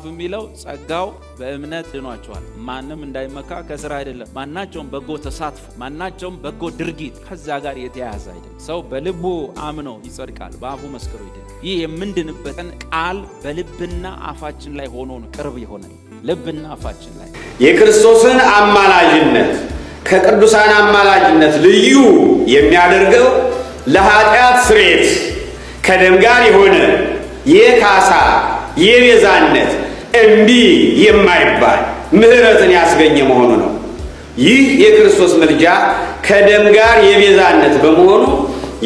መጽሐፍ የሚለው ጸጋው በእምነት ድኗቸዋል፣ ማንም እንዳይመካ ከሥራ አይደለም። ማናቸውም በጎ ተሳትፎ፣ ማናቸውም በጎ ድርጊት ከዛ ጋር የተያያዘ አይደለም። ሰው በልቡ አምኖ ይጸድቃል፣ በአፉ መስክሮ ይድናል። ይህ የምንድንበትን ቃል በልብና አፋችን ላይ ሆኖ ነው ቅርብ የሆነ ልብና አፋችን ላይ የክርስቶስን አማላጅነት ከቅዱሳን አማላጅነት ልዩ የሚያደርገው ለኃጢአት ስርየት ከደም ጋር የሆነ የካሳ የቤዛነት እምቢ የማይባል ምሕረትን ያስገኘ መሆኑ ነው። ይህ የክርስቶስ ምልጃ ከደም ጋር የቤዛነት በመሆኑ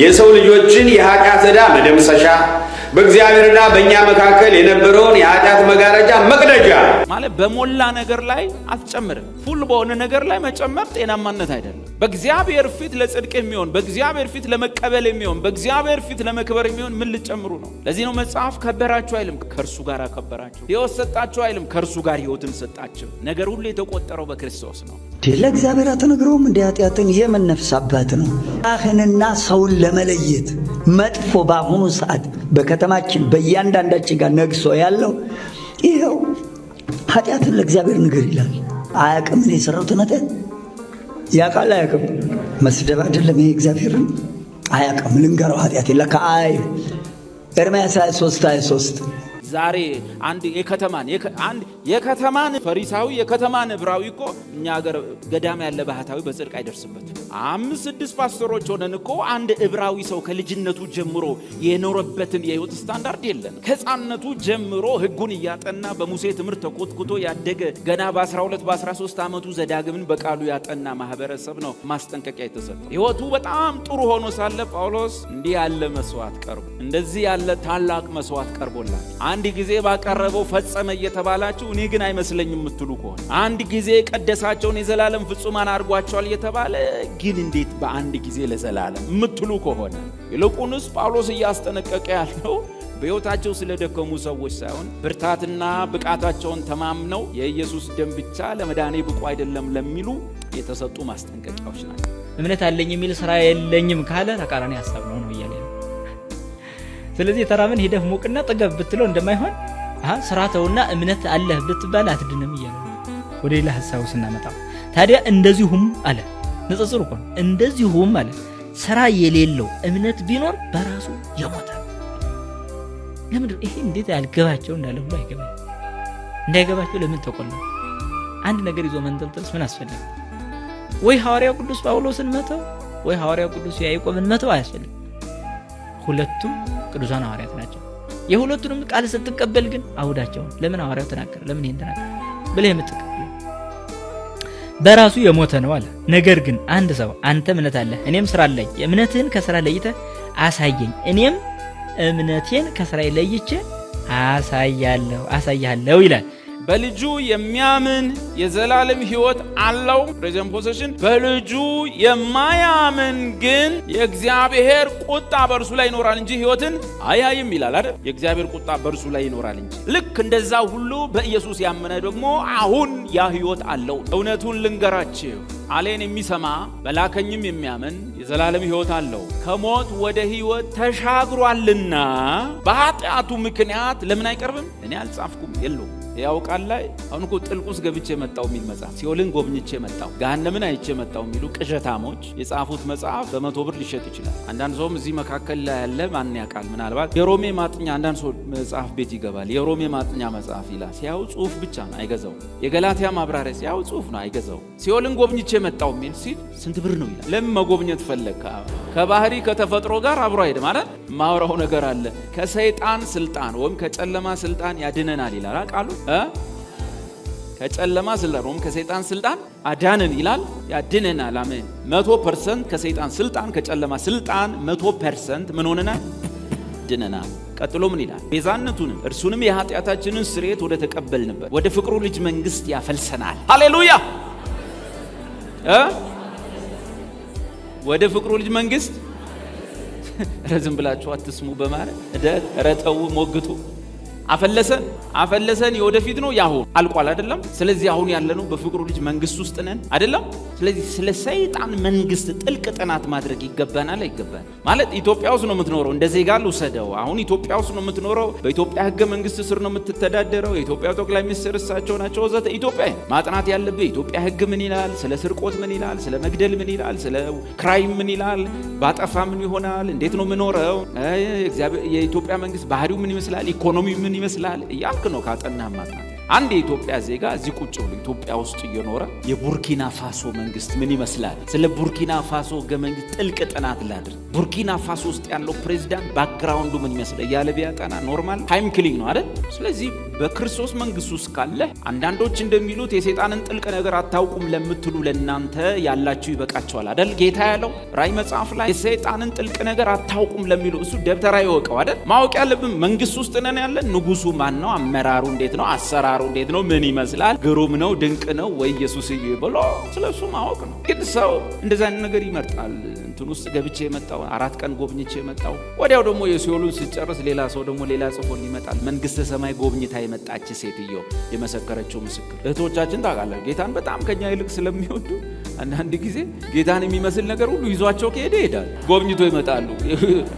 የሰው ልጆችን የኃጢአት ዕዳ መደምሰሻ፣ በእግዚአብሔርና በእኛ መካከል የነበረውን የኃጢአት መጋረጃ መቅደጃ ማለት በሞላ ነገር ላይ አትጨምርም። ፉል በሆነ ነገር ላይ መጨመር ጤናማነት አይደለም። በእግዚአብሔር ፊት ለጽድቅ የሚሆን፣ በእግዚአብሔር ፊት ለመቀበል የሚሆን፣ በእግዚአብሔር ፊት ለመክበር የሚሆን ምን ልጨምሩ ነው? ለዚህ ነው መጽሐፍ ከበራችሁ አይልም ከእርሱ ጋር አከበራችሁ፣ ሕይወት ሰጣችሁ አይልም ከእርሱ ጋር ሕይወትን ሰጣችሁ። ነገር ሁሉ የተቆጠረው በክርስቶስ ነው። ለእግዚአብሔር አትነግረውም? እንደ ኃጢአትን የምን ነፍስ አባት ነው? አህንና ሰውን ለመለየት መጥፎ በአሁኑ ሰዓት በከተማችን በእያንዳንዳችን ጋር ነግሶ ያለው ይኸው ኃጢአትን ለእግዚአብሔር ንገር ይላል። አያውቅም። እኔ የሠራሁትን ኃጢአት ያውቃል። አያውቅም። መስደብ አይደለም ይሄ እግዚአብሔርን አያውቅም። ልንገረው ኃጢአት ለካ አይ ኤርምያስ 23 ዛሬ አንድ የከተማን ፈሪሳዊ የከተማን ዕብራዊ እኮ እኛ ሀገር ገዳም ያለ ባህታዊ በጽድቅ አይደርስበትም። 5-6 ፓስተሮች ሆነን እኮ አንድ ዕብራዊ ሰው ከልጅነቱ ጀምሮ የኖረበትን የሕይወት ስታንዳርድ የለን። ከሕፃንነቱ ጀምሮ ሕጉን እያጠና በሙሴ ትምህርት ተኮትኩቶ ያደገ ገና በ12 በ13 ዓመቱ ዘዳግምን በቃሉ ያጠና ማህበረሰብ ነው ማስጠንቀቂያ የተሰጠው። ሕይወቱ በጣም ጥሩ ሆኖ ሳለ ጳውሎስ እንዲህ ያለ መስዋዕት ቀርቦ እንደዚህ ያለ ታላቅ መስዋዕት ቀርቦላል አንድ ጊዜ ባቀረበው ፈጸመ እየተባላችሁ እኔ ግን አይመስለኝም የምትሉ ከሆነ አንድ ጊዜ ቀደሳቸውን የዘላለም ፍጹማን አድርጓቸዋል እየተባለ ግን እንዴት በአንድ ጊዜ ለዘላለም የምትሉ ከሆነ ይልቁንስ ጳውሎስ እያስጠነቀቀ ያለው በሕይወታቸው ስለደከሙ ሰዎች ሳይሆን ብርታትና ብቃታቸውን ተማምነው የኢየሱስ ደም ብቻ ለመዳኔ ብቁ አይደለም ለሚሉ የተሰጡ ማስጠንቀቂያዎች ናቸው። እምነት አለኝ የሚል ስራ የለኝም ካለ ተቃራኒ ሐሳብ ነው እያለ ነው። ስለዚህ ተራምን ሄደህ ሞቅና ጠገብ ብትለው እንደማይሆን ስራ ተውና እምነት አለህ ብትባል አትድንም እያለ ነው። ወደ ሌላ ሐሳቡ ስናመጣው ታዲያ እንደዚሁም አለ ንጽጽር እኮ እንደዚሁም አለ ስራ የሌለው እምነት ቢኖር በራሱ የሞተ። ለምንድን ይሄ እንዴት ያልገባቸው እንዳለ ሁሉ አይገባም። እንዳይገባቸው ለምን ተቆለው? አንድ ነገር ይዞ መንጠልጠልስ ምን አስፈልግ? ወይ ሐዋርያው ቅዱስ ጳውሎስን መተው ወይ ሐዋርያው ቅዱስ ያዕቆብን መተው አያስፈልግም። ሁለቱም ቅዱሳን ሐዋርያት ናቸው። የሁለቱንም ቃል ስትቀበል ግን አውዳቸው ለምን ሐዋርያው ተናገረ ለምን ይሄን ተናገረ ብለህ የምትቀበል በራሱ የሞተ ነው አለ። ነገር ግን አንድ ሰው አንተ እምነት አለህ እኔም ስራ አለኝ፣ እምነትህን ከስራ ለይተህ አሳየኝ፣ እኔም እምነቴን ከስራ ለይቼ አሳያለሁ ይላል። በልጁ የሚያምን የዘላለም ሕይወት አለው። ፕሬዘንት ፖዚሽን። በልጁ የማያምን ግን የእግዚአብሔር ቁጣ በእርሱ ላይ ይኖራል እንጂ ሕይወትን አያይም ይላል አይደል? የእግዚአብሔር ቁጣ በእርሱ ላይ ይኖራል እንጂ። ልክ እንደዛ ሁሉ በኢየሱስ ያመነ ደግሞ አሁን ያ ሕይወት አለው። እውነቱን ልንገራችሁ፣ ቃሌን የሚሰማ በላከኝም የሚያምን የዘላለም ሕይወት አለው፣ ከሞት ወደ ሕይወት ተሻግሯልና በኃጢአቱ ምክንያት ለምን አይቀርብም? እኔ አልጻፍኩም የለውም። ያው ቃል ላይ አሁን እኮ ጥልቁስ ገብቼ መጣው የሚል መጽሐፍ፣ ሲኦልን ጎብኝቼ መጣው፣ ገሃነምን አይቼ መጣው የሚሉ ቅዠታሞች የጻፉት መጽሐፍ በ100 ብር ሊሸጥ ይችላል። አንዳንድ ሰውም እዚህ መካከል ላይ ያለ ማን ያውቃል? ምናልባት የሮሜ ማጥኛ አንዳንድ ሰው መጽሐፍ ቤት ይገባል። የሮሜ ማጥኛ መጽሐፍ ይላል። ሲያው ጽሁፍ ብቻ ነው አይገዛው። የገላትያ ማብራሪያ ሲያው ጽሁፍ ነው አይገዛው። ሲኦልን ጎብኝቼ መጣው የሚል ሲል ስንት ብር ነው ይላል። ለምን መጎብኘት ፈለግ? ከባህሪ ከተፈጥሮ ጋር አብሮ አይደል ማለት ማውራው ነገር አለ። ከሰይጣን ስልጣን ወይም ከጨለማ ስልጣን ያድነናል ይላል ቃሉ። ከጨለማ ስልጣን ወይም ከሰይጣን ስልጣን አዳነን ይላል፣ ያድነናል። አሜን። 100% ከሰይጣን ስልጣን ከጨለማ ስልጣን 100% ምን ሆነናል? ድነናል። ቀጥሎ ምን ይላል? ቤዛነቱንም እርሱንም የኃጢአታችንን ስርየት ወደ ተቀበልንበት ወደ ፍቅሩ ልጅ መንግስት ያፈልሰናል። ሃሌሉያ! ወደ ፍቅሩ ልጅ መንግስት ረዝም ብላችሁ አትስሙ በማለት ረተው ሞግቱ አፈለሰን የወደፊት ነው ያሁን አልቋል አይደለም። ስለዚህ አሁን ያለነው በፍቅሩ ልጅ መንግስት ውስጥ ነን አይደለም። ስለዚህ ስለ ሰይጣን መንግስት ጥልቅ ጥናት ማድረግ ይገባናል አይገባን? ማለት ኢትዮጵያ ውስጥ ነው የምትኖረው፣ እንደ ዜጋ ልውሰደው። አሁን ኢትዮጵያ ውስጥ ነው የምትኖረው፣ በኢትዮጵያ ህገ መንግስት ስር ነው የምትተዳደረው፣ የኢትዮጵያ ጠቅላይ ሚኒስትር እሳቸው ናቸው ወዘተ። ኢትዮጵያ ማጥናት ያለብህ የኢትዮጵያ ህግ ምን ይላል፣ ስለ ስርቆት ምን ይላል፣ ስለ መግደል ምን ይላል፣ ስለ ክራይም ምን ይላል፣ ባጠፋ ምን ይሆናል፣ እንዴት ነው የምኖረው፣ የኢትዮጵያ መንግስት ባህሪው ምን ይመስላል፣ ኢኮኖሚው ምን ይመስላል እያልክ ነው ካጠናህ ማጥናት። አንድ የኢትዮጵያ ዜጋ እዚህ ቁጭ ብሎ ኢትዮጵያ ውስጥ እየኖረ የቡርኪና ፋሶ መንግስት ምን ይመስላል፣ ስለ ቡርኪና ፋሶ ህገ መንግስት ጥልቅ ጥናት ላድርግ፣ ቡርኪና ፋሶ ውስጥ ያለው ፕሬዚዳንት ባክግራውንዱ ምን ይመስላል እያለ ቢያጠና ኖርማል ታይም ኪሊንግ ነው አይደል? ስለዚህ በክርስቶስ መንግስት ውስጥ ካለ አንዳንዶች እንደሚሉት የሰይጣንን ጥልቅ ነገር አታውቁም ለምትሉ ለእናንተ ያላችሁ ይበቃቸዋል አይደል? ጌታ ያለው ራእይ መጽሐፍ ላይ የሰይጣንን ጥልቅ ነገር አታውቁም ለሚሉ እሱ ደብተራ ይወቀው አይደል? ማወቅ ያለብን መንግስት ውስጥ ነን ያለን። ንጉሱ ማን ነው? አመራሩ እንዴት ነው? አሰራሩ እንዴት ነው? ምን ይመስላል? ግሩም ነው? ድንቅ ነው ወይ? ኢየሱስዬ ብሎ ስለሱ ማወቅ ነው። ግን ሰው እንደዛ ነገር ይመርጣል። እንትን ውስጥ ገብቼ የመጣው 4 ቀን ጎብኝቼ የመጣው ወዲያው ደግሞ የሲኦሉን ሲጨርስ ሌላ ሰው ደግሞ ሌላ ጽፎን ይመጣል። መንግስተ ሰማይ ጎብኝታ የመጣች ሴትዮ የመሰከረችው ምስክር። እህቶቻችን ታውቃለህ ጌታን በጣም ከኛ ይልቅ ስለሚወዱ አንዳንድ ጊዜ ጌታን የሚመስል ነገር ሁሉ ይዟቸው ከሄደ ይሄዳል። ጎብኝቶ ይመጣሉ።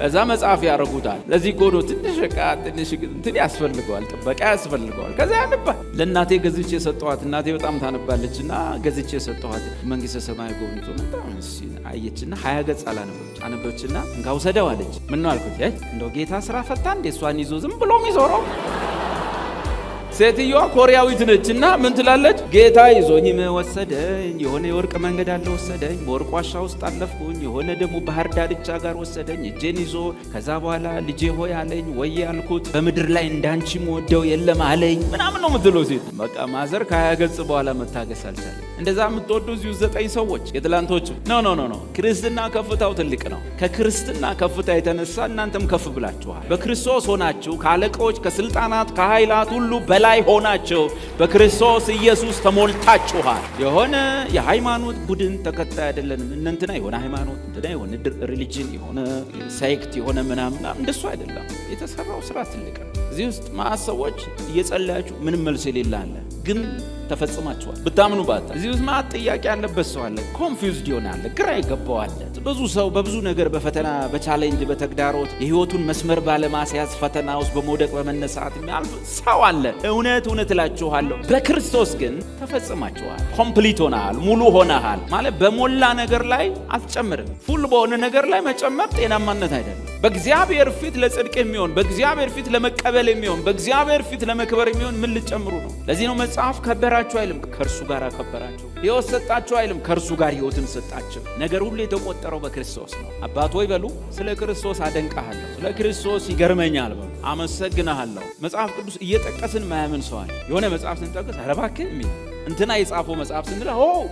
እዛ መጽሐፍ ያደርጉታል። ለዚህ ጎዶ ትንሽ እንትን ያስፈልገዋል፣ ጥበቃ ያስፈልገዋል። ከዛ ያነባል። ለእናቴ ገዝቼ የሰጠኋት እናቴ በጣም ታነባለችና ገዝቼ የሰጠኋት መንግስተ ሰማይ ጎብኝቶ መጣ። አየችና 20 ገጽ አነበችና እንካ ውሰደው አለች። ምን ነው አልኩት። እንደው ጌታ ስራ ፈታ እንዴ እሷን ይዞ ዝም ብሎ የሚዞረው? ሴትዮዋ ኮሪያዊት ነችና ምን ትላለች? ጌታ ይዞኝ ወሰደኝ፣ የሆነ የወርቅ መንገድ አለ ወሰደኝ፣ በወርቅ ዋሻ ውስጥ አለፍኩኝ፣ የሆነ ደግሞ ባህር ዳርቻ ጋር ወሰደኝ እጄን ይዞ። ከዛ በኋላ ልጄ ሆይ አለኝ፣ ወይ አልኩት፣ በምድር ላይ እንዳንቺ ወደው የለም አለኝ ምናምን ነው የምትለው ሴት። በቃ ማዘር ከ20 ገጽ በኋላ መታገስ አልቻለም። እንደዛ የምትወዱ እዚሁ 9 ሰዎች የትላንቶቹ ኖ ክርስትና ከፍታው ትልቅ ነው። ከክርስትና ከፍታ የተነሳ እናንተም ከፍ ብላችኋል። በክርስቶስ ሆናችሁ ከአለቆች ከስልጣናት ከኃይላት ሁሉ በላይ ሆናችሁ በክርስቶስ ኢየሱስ ተሞልታችኋል። የሆነ የሃይማኖት ቡድን ተከታይ አይደለንም። እንትና የሆነ ሃይማኖት እንትና የሆነ ሪሊጅን የሆነ ሴክት የሆነ ምናምን እንደሱ አይደለም። የተሰራው ስራ ትልቅ ነው። እዚህ ውስጥ ማዕት ሰዎች እየጸለያችሁ ምንም መልስ የሌለ አለ፣ ግን ተፈጽማችኋል ብታምኑ ባታ። እዚህ ውስጥ ማዕት ጥያቄ ያለበት ሰው አለ፣ ኮንፊውዝድ ይሆናል፣ ግራ ይገባዋል። ብዙ ሰው በብዙ ነገር በፈተና በቻሌንጅ በተግዳሮት የህይወቱን መስመር ባለማስያዝ ፈተና ውስጥ በመውደቅ በመነሳት የሚያልፍ ሰው አለ። እውነት እላችኋለሁ በክርስቶስ ግን ተፈጽማችኋል። ኮምፕሊት ሆነሃል፣ ሙሉ ሆነሃል። ማለት በሞላ ነገር ላይ አትጨምርም። ፉል በሆነ ነገር ላይ መጨመር ጤናማነት አይደለም። በእግዚአብሔር ፊት ለጽድቅ የሚሆን በእግዚአብሔር ፊት ለመቀበል የሚሆን በእግዚአብሔር ፊት ለመክበር የሚሆን ምን ልጨምሩ ነው? ለዚህ ነው መጽሐፍ ከበራችሁ አይልም፣ ከእርሱ ጋር አከበራችሁ። ሕይወት ሰጣችሁ አይልም፣ ከእርሱ ጋር ሕይወትን ሰጣችሁ። ነገር ሁሉ የተቆጠረው በክርስቶስ ነው። አባት ሆይ በሉ፣ ስለ ክርስቶስ አደንቃለሁ፣ ስለ ክርስቶስ ይገርመኛል በሉ፣ አመሰግናለሁ። መጽሐፍ ቅዱስ እየጠቀስን ማያምን ሰው አለ። የሆነ መጽሐፍ ስንጠቅስ ኧረ እባክህ የሚል እንትና የጻፈው መጽሐፍ ስንል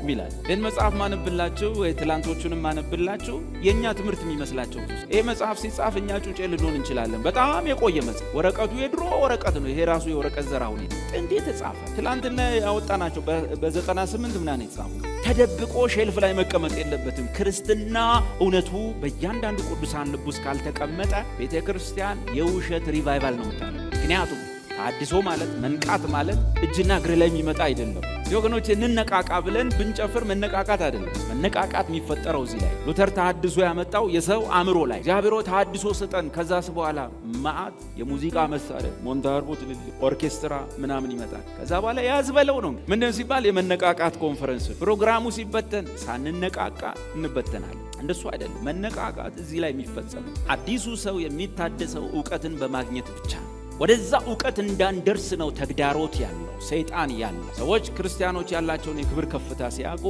ሚላል። ይህን መጽሐፍ ማነብላችሁ ወይ ትላንቶቹንም ማነብላችሁ የእኛ ትምህርት የሚመስላቸው ይሄ መጽሐፍ ሲጻፍ እኛ ጩጬ ልንሆን እንችላለን። በጣም የቆየ መጽሐፍ፣ ወረቀቱ የድሮ ወረቀት ነው። ይሄ ራሱ የወረቀት ዘራ ሁኔታ እንዴት ተጻፈ? ትላንትና ያወጣናቸው በ98 ምናምን የተጻፉ ተደብቆ ሼልፍ ላይ መቀመጥ የለበትም። ክርስትና እውነቱ በእያንዳንዱ ቅዱሳን ልብ ውስጥ ካልተቀመጠ ቤተ ክርስቲያን የውሸት ሪቫይቫል ነው የምታለው። ምክንያቱም ተሐድሶ ማለት መንቃት ማለት እጅና እግር ላይ የሚመጣ አይደለም። ወገኖች እንነቃቃ ብለን ብንጨፍር መነቃቃት አይደለም። መነቃቃት የሚፈጠረው እዚህ ላይ ሉተር ተሐድሶ ያመጣው የሰው አእምሮ ላይ እግዚአብሔር ተሐድሶ ስጠን። ከዛስ በኋላ ማአት የሙዚቃ መሳሪያ ሞንታርቦ፣ ትልልቅ ኦርኬስትራ ምናምን ይመጣል። ከዛ በኋላ ያዝበለው ነው ምንድን ሲባል የመነቃቃት ኮንፈረንስ ፕሮግራሙ ሲበተን ሳንነቃቃ እንበተናለን። እንደሱ አይደለም። መነቃቃት እዚህ ላይ የሚፈጸም አዲሱ ሰው የሚታደሰው ዕውቀትን በማግኘት ብቻ ነው። ወደዛ ዕውቀት እንዳንደርስ ነው ተግዳሮት ያለው ሰይጣን ያለው። ሰዎች ክርስቲያኖች ያላቸውን የክብር ከፍታ ሲያውቁ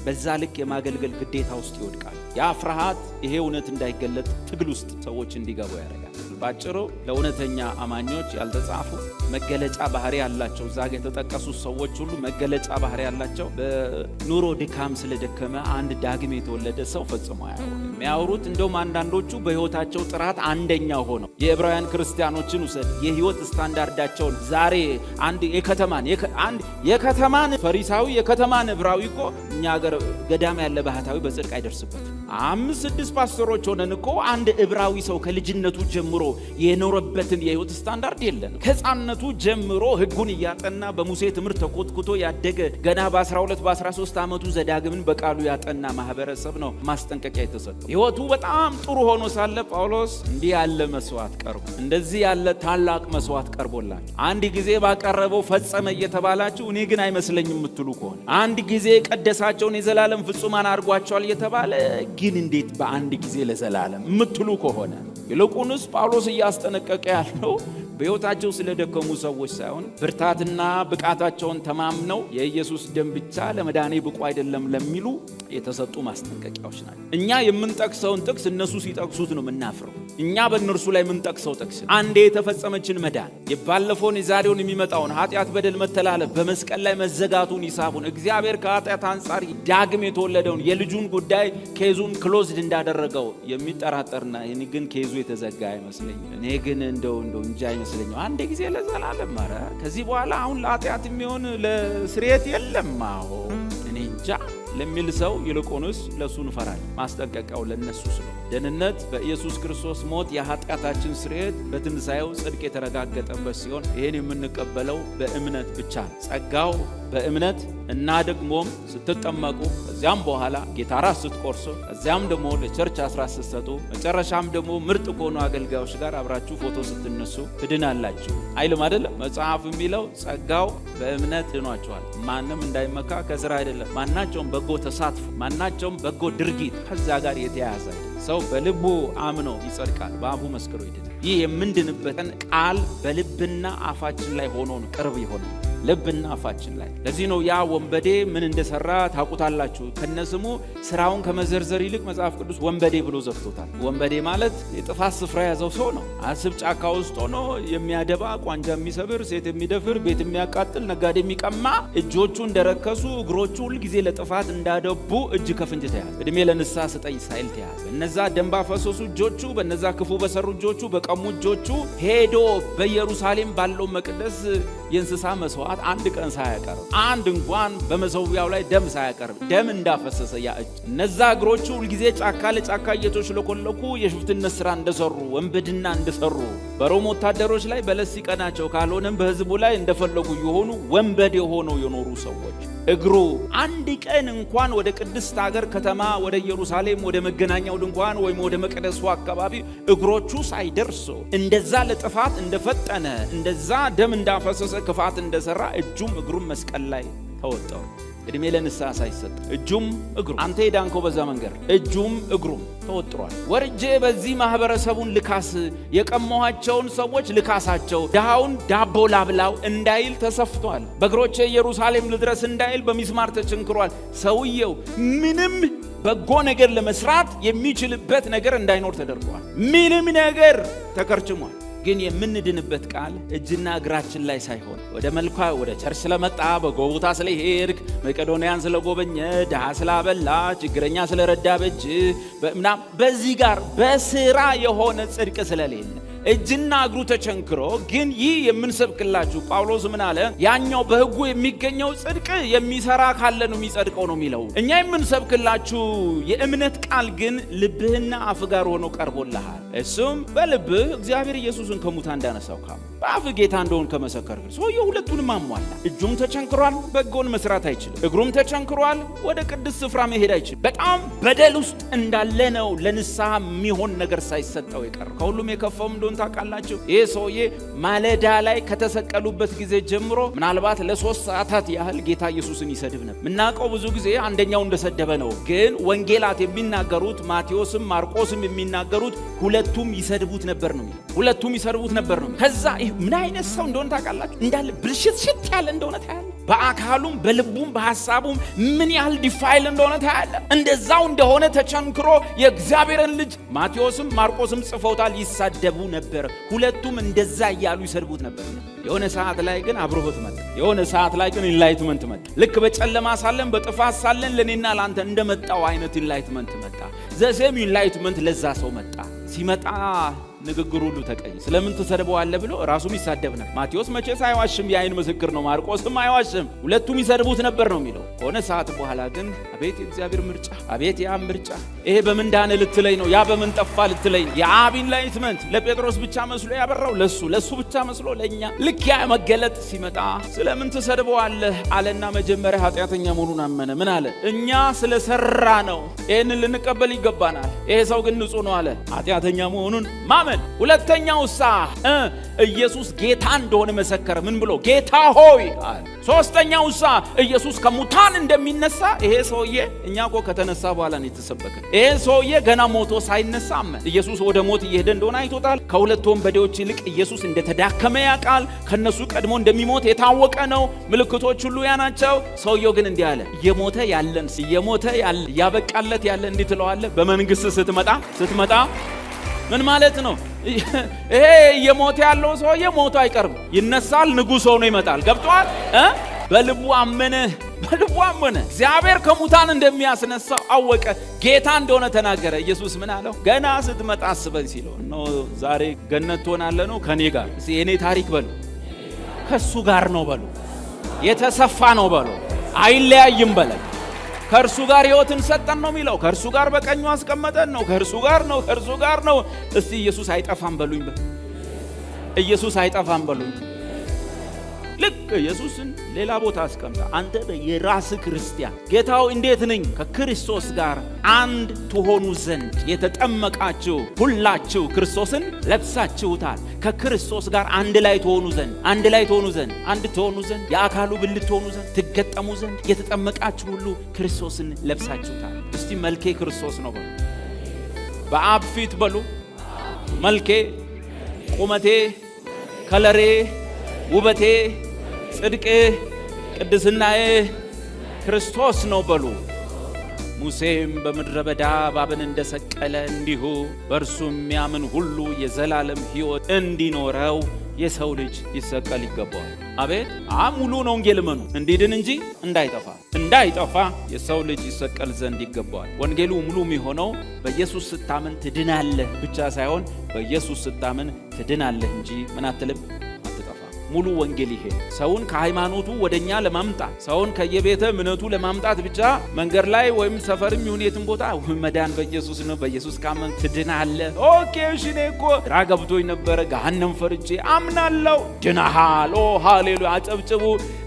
በዛ ልክ የማገልገል ግዴታ ውስጥ ይወድቃል። ያ ፍርሃት ይሄ እውነት እንዳይገለጥ ትግል ውስጥ ሰዎች እንዲገቡ ያደርጋል። ባጭሩ ለእውነተኛ አማኞች ያልተጻፉ መገለጫ ባህሪ ያላቸው እዛ ጋር የተጠቀሱ ሰዎች ሁሉ መገለጫ ባህሪ ያላቸው በኑሮ ድካም ስለደከመ አንድ ዳግም የተወለደ ሰው ፈጽሞ የሚያወሩት እንደውም አንዳንዶቹ በሕይወታቸው ጥራት አንደኛ ሆነው የዕብራውያን ክርስቲያኖችን ውሰድ የሕይወት ስታንዳርዳቸውን ዛሬ አንድ የከተማን ፈሪሳዊ የከተማን ዕብራዊ እኮ እኛ ሀገር ገዳም ያለ ባህታዊ በጽድቅ አይደርስበትም። 5-6 ፓስተሮች ሆነን እኮ አንድ ዕብራዊ ሰው ከልጅነቱ ጀምሮ የኖረበትን የህይወት ስታንዳርድ የለን። ከሕፃንነቱ ጀምሮ ህጉን እያጠና በሙሴ ትምህርት ተኮትኩቶ ያደገ ገና በ12 በ13 ዓመቱ ዘዳግምን በቃሉ ያጠና ማህበረሰብ ነው ማስጠንቀቂያ የተሰጠው። ህይወቱ በጣም ጥሩ ሆኖ ሳለ ጳውሎስ እንዲህ ያለ መስዋዕት ቀርቦ እንደዚህ ያለ ታላቅ መስዋዕት ቀርቦላችሁ አንድ ጊዜ ባቀረበው ፈጸመ እየተባላችሁ እኔ ግን አይመስለኝም የምትሉ ከሆነ አንድ ጊዜ ቀደሳቸውን የዘላለም ፍጹማን አድርጓቸዋል እየተባለ ግን እንዴት በአንድ ጊዜ ለዘላለም የምትሉ ከሆነ ይልቁንስ ጳውሎስ እያስጠነቀቀ ያለው በሕይወታቸው ስለደከሙ ሰዎች ሳይሆን ብርታትና ብቃታቸውን ተማምነው የኢየሱስ ደም ብቻ ለመዳኔ ብቁ አይደለም ለሚሉ የተሰጡ ማስጠንቀቂያዎች ናቸው። እኛ የምንጠቅሰውን ጥቅስ እነሱ ሲጠቅሱት ነው የምናፍረው። እኛ በእነርሱ ላይ የምንጠቅሰው ጥቅስ አንዴ የተፈጸመችን መዳን የባለፈውን የዛሬውን የሚመጣውን ኃጢአት፣ በደል፣ መተላለፍ በመስቀል ላይ መዘጋቱን ሂሳቡን እግዚአብሔር ከኃጢአት አንጻር ዳግም የተወለደውን የልጁን ጉዳይ ኬዙን ክሎዝድ እንዳደረገው የሚጠራጠርና እኔ ግን ኬዙ የተዘጋ አይመስለኝም። እኔ ግን እንደው እንጃ አይመስለኝም። አንድ ጊዜ ለዘላለም ማረ ከዚህ በኋላ አሁን ለኃጢአት የሚሆን ለስርየት የለም። አዎ እኔ እንጃ ለሚል ሰው ይልቁንስ ለሱ እንፈራለን። ማስጠንቀቂያው ለነሱ ስለሆነ ደህንነት በኢየሱስ ክርስቶስ ሞት የኃጢአታችን ስርየት በትንሣኤው ጽድቅ የተረጋገጠበት ሲሆን ይህን የምንቀበለው በእምነት ብቻ ነው። ጸጋው በእምነት እና ደግሞም ስትጠመቁ ከዚያም በኋላ ጌታ ራስ ስትቆርሱ ከዚያም ደግሞ ለቸርች አስራት ስትሰጡ መጨረሻም ደግሞ ምርጥ ከሆኑ አገልጋዮች ጋር አብራችሁ ፎቶ ስትነሱ ትድናላችሁ አይልም አይደለም? መጽሐፍ የሚለው ጸጋው በእምነት ድኗችኋል፣ ማንም እንዳይመካ ከሥራ አይደለም። ማናቸውም በጎ ተሳትፎ ማናቸውም በጎ ድርጊት ከዛ ጋር የተያያዘ ሰው በልቡ አምኖ ይጸድቃል፣ በአፉ መስክሮ ይድናል። ይህ የምንድንበትን ቃል በልብና አፋችን ላይ ሆኖ ነው ቅርብ ይሆን ልብና አፋችን ላይ። ለዚህ ነው ያ ወንበዴ ምን እንደሰራ ታውቁታላችሁ። ከነስሙ ስራውን ከመዘርዘር ይልቅ መጽሐፍ ቅዱስ ወንበዴ ብሎ ዘግቶታል። ወንበዴ ማለት የጥፋት ስፍራ ያዘው ሰው ነው። አስብ ጫካ ውስጥ ሆኖ የሚያደባ፣ ቋንጃ የሚሰብር፣ ሴት የሚደፍር፣ ቤት የሚያቃጥል፣ ነጋዴ የሚቀማ፣ እጆቹ እንደረከሱ እግሮቹ ሁልጊዜ ለጥፋት እንዳደቡ እጅ ከፍንጅ ተያዘ። እድሜ ለንስሐ ስጠኝ ሳይል ተያዘ። እነዛ ደም ባፈሰሱ እጆቹ፣ በነዛ ክፉ በሰሩ እጆቹ፣ በቀሙ እጆቹ ሄዶ በኢየሩሳሌም ባለው መቅደስ የእንስሳ መስዋዕት አንድ ቀን ሳያቀርብ አንድ እንኳን በመሰዊያው ላይ ደም ሳያቀርብ ደም እንዳፈሰሰ ያ እጅ፣ እነዛ እግሮቹ ሁልጊዜ ጫካ ለጫካ እየተሽለኮለኩ የሽፍትነት ስራ እንደሰሩ ወንበድና እንደሰሩ በሮም ወታደሮች ላይ በለስ ሲቀናቸው ካልሆነም በሕዝቡ ላይ እንደፈለጉ የሆኑ ወንበዴ ሆነው የኖሩ ሰዎች እግሩ አንድ ቀን እንኳን ወደ ቅድስት ሀገር ከተማ ወደ ኢየሩሳሌም ወደ መገናኛው ድንኳን ወይም ወደ መቅደሱ አካባቢ እግሮቹ ሳይደርሱ እንደዛ ለጥፋት እንደፈጠነ እንደዛ ደም እንዳፈሰሰ ክፋት እንደሰራ እጁም እግሩም መስቀል ላይ ተወጠሩ። እድሜ ለንስሐ ሳይሰጥ እጁም እግሩ አንተ የዳንከው በዛ መንገድ እጁም እግሩም ተወጥሯል። ወርጄ በዚህ ማህበረሰቡን ልካስ፣ የቀማኋቸውን ሰዎች ልካሳቸው፣ ድሃውን ዳቦ ላብላው እንዳይል ተሰፍቷል። በእግሮቼ ኢየሩሳሌም ልድረስ እንዳይል በሚስማር ተቸንክሯል። ሰውየው ምንም በጎ ነገር ለመስራት የሚችልበት ነገር እንዳይኖር ተደርጓል። ምንም ነገር ተከርችሟል። ግን የምንድንበት ቃል እጅና እግራችን ላይ ሳይሆን ወደ መልኳ ወደ ቸርች ስለመጣ በጎቦታ ስለሄድክ መቄዶንያን ስለጎበኘ ድሃ ስላበላ ችግረኛ ስለረዳ በእጅ በምናም በዚህ ጋር በስራ የሆነ ጽድቅ ስለሌለ እጅና እግሩ ተቸንክሮ ግን ይህ የምንሰብክላችሁ ጳውሎስ ምን አለ? ያኛው በሕጉ የሚገኘው ጽድቅ የሚሰራ ካለ ነው የሚጸድቀው ነው የሚለው። እኛ የምንሰብክላችሁ የእምነት ቃል ግን ልብህና አፍ ጋር ሆኖ ቀርቦልሃል። እሱም በልብህ እግዚአብሔር ኢየሱስን ከሙታን እንዳነሳው ካም በአፍ ጌታ እንደሆን ከመሰከርክ ሰውየው ሁለቱንም አሟላ። እጁም ተቸንክሯል፣ በጎን መስራት አይችልም። እግሩም ተቸንክሯል፣ ወደ ቅድስ ስፍራ መሄድ አይችልም። በጣም በደል ውስጥ እንዳለ ነው ለንስሐ የሚሆን ነገር ሳይሰጠው የቀረ። ከሁሉም የከፋው እንደሆነ ታውቃላችሁ? ይህ ሰውዬ ማለዳ ላይ ከተሰቀሉበት ጊዜ ጀምሮ ምናልባት ለ3 ሰዓታት ያህል ጌታ ኢየሱስን ይሰድብ ነበር። ምናውቀው ብዙ ጊዜ አንደኛው እንደሰደበ ነው። ግን ወንጌላት የሚናገሩት ማቴዎስም ማርቆስም የሚናገሩት ሁለቱም ይሰድቡት ነበር ነው። ሁለቱም ይሰድቡት ነበር ነው። ከዛ ምን አይነት ሰው እንደሆነ ታውቃላችሁ? እንዳለ ብልሽት ያለ እንደሆነ ታያለ። በአካሉም በልቡም በሐሳቡም ምን ያህል ዲፋይል እንደሆነ ታያለ። እንደዛው እንደሆነ ተቸንክሮ የእግዚአብሔርን ልጅ ማቴዎስም ማርቆስም ጽፈውታል። ይሳደቡ ነበር። ሁለቱም እንደዛ እያሉ ይሰድቡት ነበር። የሆነ ሰዓት ላይ ግን አብሮት መጣ። የሆነ ሰዓት ላይ ግን ኢንላይትመንት መጣ። ልክ በጨለማ ሳለን በጥፋት ሳለን ለኔና ላንተ እንደመጣው አይነት ኢንላይትመንት መጣ። ዘሴም ኢንላይትመንት ለዛ ሰው መጣ። ሲመጣ ንግግሩ ሁሉ ተቀየረ። ስለምን ትሰድበዋለህ ብሎ ራሱም ይሳደብ ነበር። ማቴዎስ መቼስ አይዋሽም፣ የዓይን ምስክር ነው። ማርቆስም አይዋሽም፣ ሁለቱም ይሰድቡት ነበር ነው የሚለው። ከሆነ ሰዓት በኋላ ግን አቤት የእግዚአብሔር ምርጫ፣ አቤት የአብ ምርጫ! ይሄ በምን ዳነ ልትለኝ ነው? ያ በምን ጠፋ ልትለኝ? የአብ ኢንላይትመንት ለጴጥሮስ ብቻ መስሎ ያበራው ለሱ ብቻ መስሎ ለኛ ልክ ያ መገለጥ ሲመጣ ስለምን ትሰድበዋለህ አለና መጀመሪያ ኃጢአተኛ መሆኑን አመነ። ምን አለ? እኛ ስለሰራ ነው ይሄንን ልንቀበል ይገባናል። ይሄ ሰው ግን ንጹህ ነው አለ። ኃጢአተኛ መሆኑን ማመን። ሁለተኛው ኢየሱስ ጌታ እንደሆነ መሰከረ። ምን ብሎ? ጌታ ሆይ አለ። ሶስተኛው ኢየሱስ ከሙታን እንደሚነሳ። ይሄ ሰውዬ እኛ እኮ ከተነሳ በኋላ ነው የተሰበከ። ይሄ ሰውዬ ገና ሞቶ ሳይነሳ አመን። ኢየሱስ ወደ ሞት እየሄደ እንደሆነ አይቶታል። ከሁለት ወንበዴዎች ይልቅ ኢየሱስ እንደተዳከመ ያውቃል። ከነሱ ቀድሞ እንደሚሞት የታወቀ ነው። ምልክቶች ሁሉ ያ ናቸው። ሰውየው ግን እንዲህ አለ። እየሞተ ያለ ያበቃለት ያለ እንዲህ ትለዋለህ በመንግስት ስትመጣ ምን ማለት ነው? ይሄ እየሞተ ያለው ሰውዬ ሞቶ አይቀርም፣ ይነሳል፣ ንጉሥ ሆኖ ይመጣል። ገብቷል? በልቡ አመነ። እግዚአብሔር ከሙታን እንደሚያስነሳው አወቀ። ጌታ እንደሆነ ተናገረ። ኢየሱስ ምን አለው? ገና ስትመጣ አስበን ሲለው ነው። ዛሬ ገነት ትሆናለህ ነው ከኔ ጋር። የኔ ታሪክ በሉ፣ ከሱ ጋር ነው በሉ፣ የተሰፋ ነው በሉ፣ አይለያይም በለ። ከእርሱ ጋር ሕይወትን ሰጠን ነው የሚለው። ከእርሱ ጋር በቀኙ አስቀመጠን ነው። ከእርሱ ጋር ነው። እስቲ ኢየሱስ አይጠፋም በሉኝ። ኢየሱስ አይጠፋም በሉኝ። ልክ ኢየሱስን ሌላ ቦታ አስቀምጣ። አንተ የራስህ ክርስቲያን ጌታው እንዴት ነኝ? ከክርስቶስ ጋር አንድ ትሆኑ ዘንድ የተጠመቃችሁ ሁላችሁ ክርስቶስን ለብሳችሁታል። ከክርስቶስ ጋር አንድ ላይ ትሆኑ ዘንድ የአካሉ ብልት ትሆኑ ዘንድ ትገጠሙ ዘንድ የተጠመቃችሁ ሁሉ ክርስቶስን ለብሳችሁታል። እስቲ መልኬ ክርስቶስ ነው በሉ። በአብ ፊት በሉ። መልኬ፣ ቁመቴ፣ ከለሬ፣ ውበቴ፣ ጽድቄ፣ ቅድስናዬ ክርስቶስ ነው በሉ። ሙሴም በምድረ በዳ እባብን እንደሰቀለ እንዲሁ በእርሱ የሚያምን ሁሉ የዘላለም ሕይወት እንዲኖረው የሰው ልጅ ይሰቀል ይገባዋል። አቤት! ሙሉውን ወንጌል እመኑ እንዲድን እንጂ እንዳይጠፋ የሰው ልጅ ይሰቀል ዘንድ ይገባዋል። ወንጌሉ ሙሉ የሚሆነው በኢየሱስ ስታምን ትድናለህ ብቻ ሳይሆን በኢየሱስ ስታምን ትድናለህ እንጂ ምን አትልም፣ አትጠፋ። ሙሉ ወንጌል ይሄ ሰውን ከሃይማኖቱ ወደኛ ለማምጣት ሰውን ከየቤተ እምነቱ ለማምጣት ብቻ መንገድ ላይ ወይም ሰፈርም ይሁን የትም ቦታ መዳን በኢየሱስ ነው፣ በኢየሱስ ካመን ትድናለህ። ኦኬ እሺ፣ እኔ እኮ ግራ ገብቶኝ ነበረ፣ ገሃነም ፈርቼ አምናለሁ። ድናሃል። ኦ ሃሌሉያ! አጨብጭቡ፣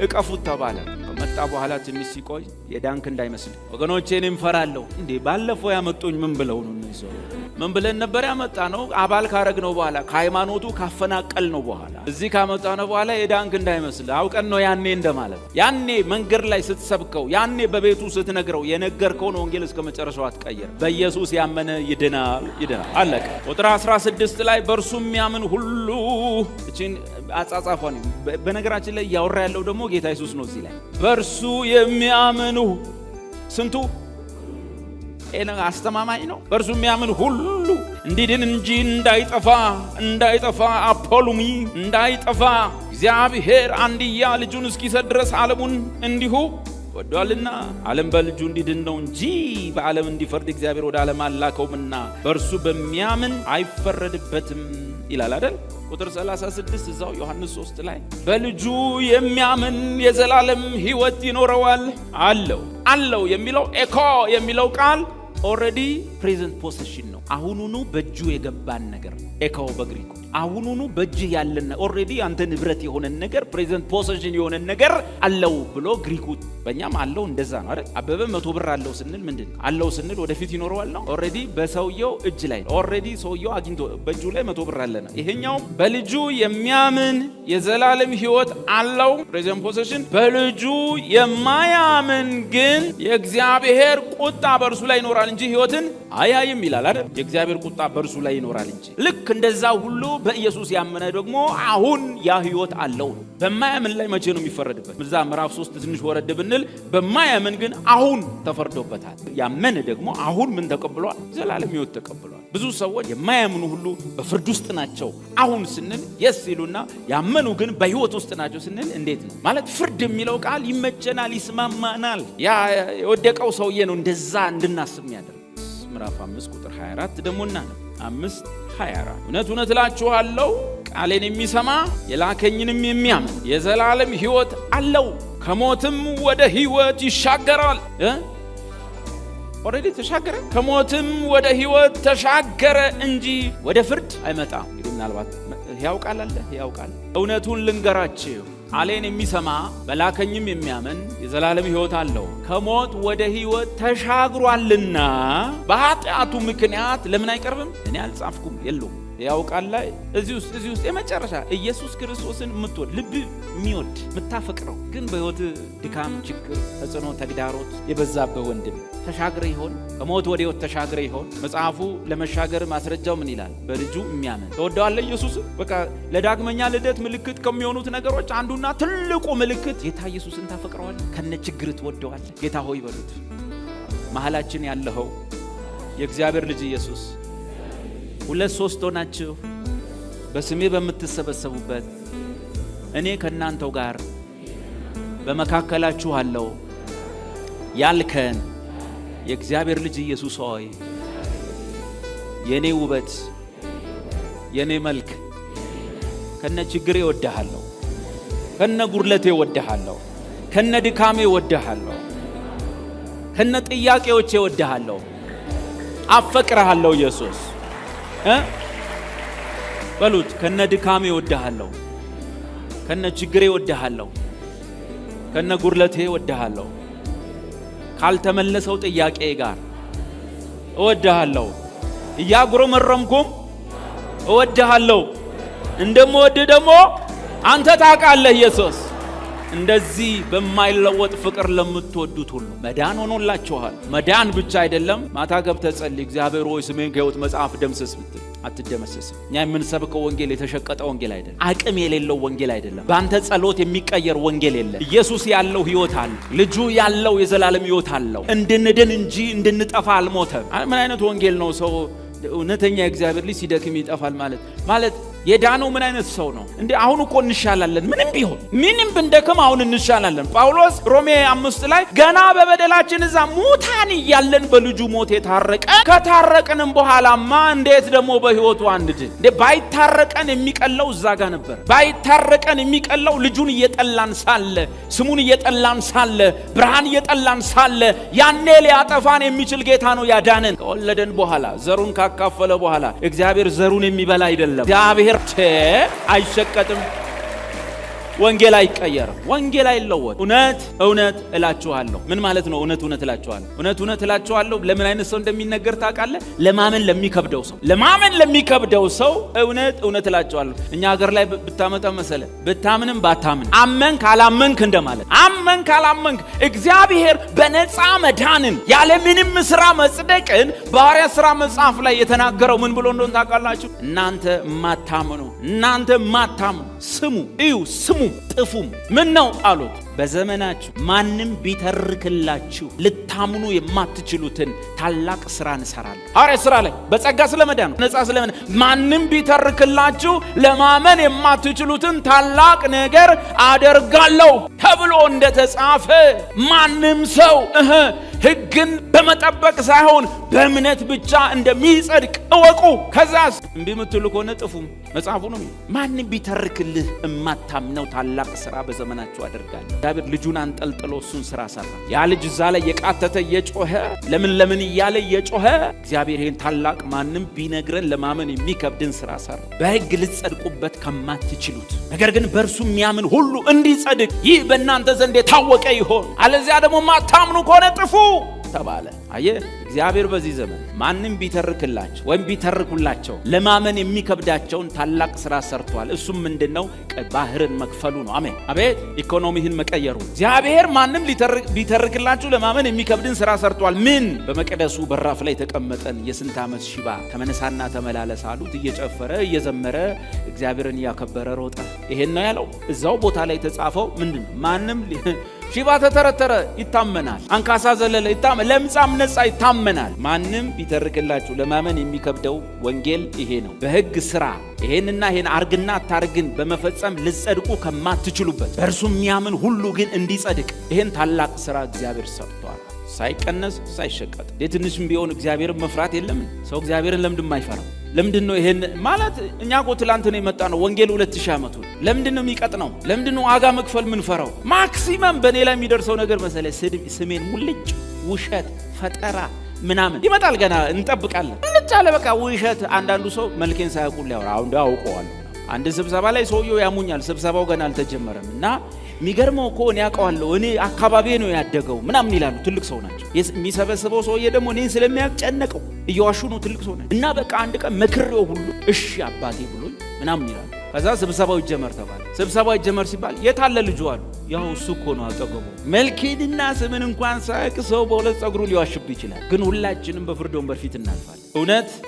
እቀፉት ተባለ። ከመጣ በኋላ ትንሽ ሲቆይ የዳንክ እንዳይመስል ወገኖቼ፣ እኔም ፈራለሁ። እንዴ ባለፈው ያመጡኝ ምን ብለው ነው? ምን ብለን ነበር ያመጣ ነው? አባል ካረግነው በኋላ ከሃይማኖቱ ካፈናቀልነው በኋላ እዚህ ካመጣነው በኋላ የዳንክ እንዳይመስል አውቀን ነው ያኔ እንደማለት። ያኔ መንገድ ላይ ስትሰብከው፣ ያኔ በቤቱ ስትነግረው የነገርከውን ወንጌል እስከ መጨረሻው አትቀየር። በኢየሱስ ያመነ ይድናል። አለቀ። ቁጥር 16 ላይ በእርሱ የሚያምን ሁሉ እቺን አጻጻፏን በነገራችን ላይ እያወራ ያለው ደግሞ ጌታ ኢየሱስ ነው። እዚህ ላይ በእርሱ የሚያምኑ ስንቱ አስተማማኝ ነው። በእርሱ የሚያምን ሁሉ እንዲድን እንጂ እንዳይጠፋ አፖሉሚ እንዳይጠፋ እግዚአብሔር አንድያ ልጁን እስኪሰጥ ድረስ ዓለሙን እንዲሁ ወዷልና። ዓለም በልጁ እንዲድን ነው እንጂ በዓለም እንዲፈርድ እግዚአብሔር ወደ ዓለም አላከውምና በእርሱ በሚያምን አይፈረድበትም ይላል አይደል? ቁጥር 36 እዛው ዮሐንስ 3 ላይ በልጁ የሚያምን የዘላለም ሕይወት ይኖረዋል አለው የሚለው ኤኮ የሚለው ቃል ኦልሬዲ ፕሬዘንት ፖሴሽን ነው። አሁኑኑ በእጁ የገባን ነገር ኤኮ በግሪኩ አሁኑኑ በእጅህ ያለን ኦልሬዲ አንተ ንብረት የሆነ ነገር ፕሬዘንት ፖሴሽን የሆነ ነገር አለው ብሎ ግሪኩ። በእኛም አለው እንደዛ ነው አይደል? አበበ 100 ብር አለው ስንል ምንድን አለው ስንል ወደፊት ይኖረዋል ነው። ኦልሬዲ በሰውየው እጅ ላይ ኦልሬዲ ሰውየው አግኝቶ በእጁ ላይ 100 ብር አለና፣ ይሄኛው በልጁ የሚያምን የዘላለም ሕይወት አለው ፕሬዘንት ፖሴሽን። በልጁ የማያምን ግን የእግዚአብሔር ቁጣ በእርሱ ላይ ይኖራል እንጂ ሕይወትን አያይም ይላል አይደል? የእግዚአብሔር ቁጣ በእርሱ ላይ ይኖራል እንጂ። ልክ እንደዛ ሁሉ በኢየሱስ ያመነ ደግሞ አሁን ያ ሕይወት አለው። በማያምን ላይ መቼ ነው የሚፈረድበት? እዛ ምዕራፍ 3 ትንሽ ወረድ ብንል በማያምን ግን አሁን ተፈርዶበታል። ያመነ ደግሞ አሁን ምን ተቀብሏል? ዘላለም ሕይወት ተቀብሏል። ብዙ ሰዎች የማያምኑ ሁሉ በፍርድ ውስጥ ናቸው አሁን ስንል የስ ይሉና ያመኑ ግን በሕይወት ውስጥ ናቸው ስንል እንዴት ነው ማለት? ፍርድ የሚለው ቃል ይመቸናል፣ ይስማማናል። ያ የወደቀው ሰውዬ ነው እንደዛ እንድናስብ የሚያደርግ ምዕራፍ 5 ቁጥር 24 ደሞና 5:24 እውነት እውነት እላችኋለሁ ቃሌን የሚሰማ የላከኝንም የሚያምን የዘላለም ሕይወት አለው ከሞትም ወደ ሕይወት ይሻገራል። ኦሬዲ ተሻገረ። ከሞትም ወደ ሕይወት ተሻገረ እንጂ ወደ ፍርድ አይመጣም። እንግዲህ ምናልባት ያውቃል አለ ያውቃል። እውነቱን ልንገራችሁ ቃሌን የሚሰማ በላከኝም የሚያምን የዘላለም ሕይወት አለው ከሞት ወደ ሕይወት ተሻግሯልና በኃጢአቱ ምክንያት ለምን አይቀርብም? እኔ አልጻፍኩም የለውም። ያውቃል ላይ እዚህ ውስጥ የመጨረሻ ኢየሱስ ክርስቶስን የምትወድ ልብ የሚወድ የምታፈቅረው ግን በሕይወት ድካም፣ ችግር፣ ተጽዕኖ፣ ተግዳሮት የበዛበት ወንድም ተሻግረ ይሆን? ከሞት ወደ ሕይወት ተሻግረ ይሆን? መጽሐፉ ለመሻገር ማስረጃው ምን ይላል? በልጁ የሚያምን ተወደዋለህ። ኢየሱስ በቃ ለዳግመኛ ልደት ምልክት ከሚሆኑት ነገሮች አንዱና ትልቁ ምልክት ጌታ ኢየሱስን ታፈቅረዋለህ፣ ከነ ችግር ትወደዋለህ። ጌታ ሆይ በሉት። መሐላችን ያለው የእግዚአብሔር ልጅ ኢየሱስ 2-3 ሆናችሁ በስሜ በምትሰበሰቡበት እኔ ከእናንተው ጋር በመካከላችሁ አለው ያልከን የእግዚአብሔር ልጅ ኢየሱስ ሆይ የኔ ውበት የኔ መልክ ከነ ችግሬ እወድሃለሁ፣ ከነ ጉድለቴ እወድሃለሁ፣ ከነ ድካሜ እወድሃለሁ፣ ከነ ጥያቄዎቼ እወድሃለሁ፣ አፈቅርሃለሁ ኢየሱስ በሉት። ከነ ድካሜ እወድሃለሁ፣ ከነ ችግሬ እወድሃለሁ፣ ከነ ጉድለቴ እወድሃለሁ፣ ካልተመለሰው ጥያቄ ጋር እወድሃለሁ፣ እያጉረመረምኩም እወድሃለሁ። እንደምወድ ደግሞ አንተ ታውቃለህ ኢየሱስ። እንደዚህ በማይለወጥ ፍቅር ለምትወዱት ሁሉ መዳን ሆኖላችኋል። መዳን ብቻ አይደለም። ማታ ገብተህ ጸልይ፣ እግዚአብሔር ሆይ ስሜን ከሕይወት መጽሐፍ ደምስስ ብትል አትደመሰስም። እኛ የምንሰብከው ወንጌል የተሸቀጠ ወንጌል አይደለም። አቅም የሌለው ወንጌል አይደለም። በአንተ ጸሎት የሚቀየር ወንጌል የለም። ኢየሱስ ያለው ሕይወት አለ። ልጁ ያለው የዘላለም ሕይወት አለው። እንድንድን እንጂ እንድንጠፋ አልሞተም። ምን አይነት ወንጌል ነው? ሰው እውነተኛ የእግዚአብሔር ልጅ ሲደክም ይጠፋል ማለት የዳነው ምን አይነት ሰው ነው እንዴ? አሁን እኮ እንሻላለን። ምንም ቢሆን ምንም ብንደክም አሁን እንሻላለን። ጳውሎስ ሮሜ 5 ላይ ገና በበደላችን እዛ ሙታን እያለን በልጁ ሞት የታረቀ ከታረቀንም በኋላማ እንዴት ደግሞ በሕይወቱ አንድን እንዴ? ባይታረቀን የሚቀለው እዛ ጋር ነበር። ባይታረቀን የሚቀለው ልጁን እየጠላን ሳለ፣ ስሙን እየጠላን ሳለ፣ ብርሃን እየጠላን ሳለ ያኔ ሊያጠፋን የሚችል ጌታ ነው ያዳነን። ከወለደን በኋላ ዘሩን ካካፈለ በኋላ እግዚአብሔር ዘሩን የሚበላ አይደለም። እግዚአብሔር አይሸቀጥም። ወንጌል አይቀየርም። ወንጌል አይለወጥ። እውነት እውነት እላችኋለሁ። ምን ማለት ነው? እውነት እውነት እላችኋለሁ። እውነት እውነት እላችኋለሁ ለምን አይነት ሰው እንደሚነገር ታውቃለህ? ለማመን ለሚከብደው ሰው። ለማመን ለሚከብደው ሰው እውነት እውነት እላችኋለሁ። እኛ ሀገር ላይ ብታመጣ መሰለ ብታምንም ባታምን አመን ካላመንክ እንደማለት። አመን ካላመንክ እግዚአብሔር በነፃ መዳንን ያለምንም ስራ መጽደቅን በሐዋርያት ሥራ መጽሐፍ ላይ የተናገረው ምን ብሎ እንደሆነ ታውቃላችሁ? እናንተ ማታምኑ ስሙ፣ እዩ፣ ስሙ፣ ጥፉም። ምን ነው አሉት? በዘመናችሁ ማንም ቢተርክላችሁ ልታምኑ የማትችሉትን ታላቅ ስራ እንሰራለን። ሐዋርያት ሥራ ላይ በጸጋ ስለመዳን ነፃ ስለመዳን ማንም ቢተርክላችሁ ለማመን የማትችሉትን ታላቅ ነገር አደርጋለሁ ተብሎ እንደተጻፈ ማንም ሰው ሕግን በመጠበቅ ሳይሆን በእምነት ብቻ እንደሚጸድቅ እወቁ። ከዛስ እንቢ የምትሉ ከሆነ ጥፉም። መጽሐፉ ነው። ማንም ቢተርክልህ የማታምነው ታላቅ ስራ በዘመናችሁ አደርጋለሁ። እግዚአብሔር ልጁን አንጠልጥሎ እሱን ስራ ሰራ። ያ ልጅ እዛ ላይ የቃተተ እየጮኸ ለምን እያለ እየጮኸ እግዚአብሔር ይህን ታላቅ ማንም ቢነግረን ለማመን የሚከብድን ስራ ሰራ። በሕግ ልትጸድቁበት ከማትችሉት ነገር ግን በእርሱ የሚያምን ሁሉ እንዲጸድቅ ይህ በእናንተ ዘንድ የታወቀ ይሆን፣ አለዚያ ደግሞ ማታምኑ ከሆነ ጥፉ ተባለ። አየህ፣ እግዚአብሔር በዚህ ዘመን ማንም ቢተርክላቸው ወይም ቢተርኩላቸው ለማመን የሚከብዳቸውን ታላቅ ስራ ሰርቷል። እሱም ምንድነው? ባህርን መክፈሉ ነው። አሜን፣ አቤት! ኢኮኖሚህን መቀየሩ። እግዚአብሔር ማንም ቢተርክላችሁ ለማመን የሚከብድን ስራ ሰርቷል። ምን? በመቅደሱ በራፍ ላይ ተቀመጠን የስንት ዓመት ሽባ ተመነሳና ተመላለስ አሉት። እየጨፈረ እየዘመረ እግዚአብሔርን እያከበረ ሮጠ። ይሄን ነው ያለው። እዛው ቦታ ላይ የተጻፈው ምንድነው? ማንም ሽባ ተተረተረ ይታመናል፣ አንካሳ ዘለለ ይታመናል፣ ለምጻም ነጻ ይታመናል። ማንም ቢተርክላችሁ ለማመን የሚከብደው ወንጌል ይሄ ነው። በሕግ ስራ ይሄንና ይሄን አርግና አታርግን በመፈጸም ልጸድቁ ከማትችሉበት በእርሱ የሚያምን ሁሉ ግን እንዲጸድቅ ይሄን ታላቅ ስራ እግዚአብሔር ሰርቷል። ሳይቀነስ ሳይሸቀጥ ትንሽም ቢሆን እግዚአብሔርን መፍራት የለም። ሰው እግዚአብሔርን ለምንድን የማይፈራው? ለምንድን ነው ይሄን ማለት? እኛ እኮ ትላንት ነው የመጣ ነው ወንጌል 2000 ዓመቱ። ለምንድን ነው የሚቀጥነው? ለምንድን ነው ዋጋ መክፈል ምን ፈራው? ማክሲመም በኔ ላይ የሚደርሰው ነገር መሰለህ ስሜን ሙልጭ፣ ውሸት፣ ፈጠራ ምናምን ይመጣል። ገና እንጠብቃለን። ሙልጭ አለ በቃ ውሸት። አንዳንዱ ሰው መልኬን ሳያውቁ ሊያወራ አሁን እንደው አውቀዋለሁ። አንድ ስብሰባ ላይ ሰውየው ያሙኛል። ስብሰባው ገና አልተጀመረም እና የሚገርመው እኮ እኔ አውቀዋለሁ፣ እኔ አካባቢ ነው ያደገው ምናምን ይላሉ። ትልቅ ሰው ናቸው። የሚሰበስበው ሰውዬ ደግሞ እኔን ስለሚያጨነቀው እየዋሹ ነው። ትልቅ ሰው ናቸው እና በቃ አንድ ቀን መክሬው ሁሉ እሺ አባቴ ብሎኝ ምናምን ይላሉ። ከዛ ስብሰባው ይጀመር ተባለ። ስብሰባው ይጀመር ሲባል የታለ ልጁ አሉ። ያው እሱ እኮ ነው አጠገቡ። መልኬንና ስምን እንኳን ሳያውቅ ሰው በሁለት ጸጉሩ ሊዋሽብ ይችላል። ግን ሁላችንም በፍርድ ወንበር ፊት እናልፋለን።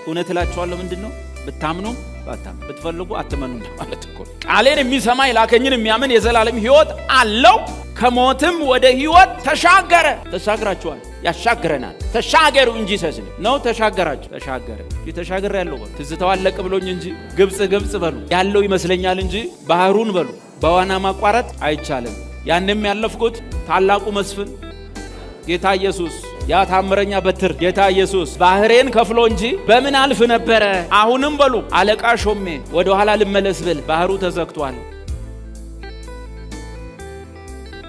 እውነት እላችኋለሁ ምንድን ነው ብታምኑም ባታም ብትፈልጉ አትመኑ ማለት እኮ ቃሌን የሚሰማ የላከኝን የሚያምን የዘላለም ሕይወት አለው፣ ከሞትም ወደ ሕይወት ተሻገረ። ተሻግራችኋል፣ ያሻግረናል። ተሻገሩ እንጂ ሰስን ነው ተሻገራችሁ። ተሻገረ የተሻገረ ያለው ትዝታው አለቅ ብሎኝ እንጂ ግብጽ በሉ ያለው ይመስለኛል እንጂ ባህሩን በሉ በዋና ማቋረጥ አይቻልም። ያንም ያለፍኩት ታላቁ መስፍን ጌታ ኢየሱስ ያ ታምረኛ በትር ጌታ ኢየሱስ ባህሬን ከፍሎ እንጂ በምን አልፍ ነበረ። አሁንም በሉ አለቃ ሾሜ ወደ ኋላ ልመለስ ብል ባህሩ ተዘግቷል።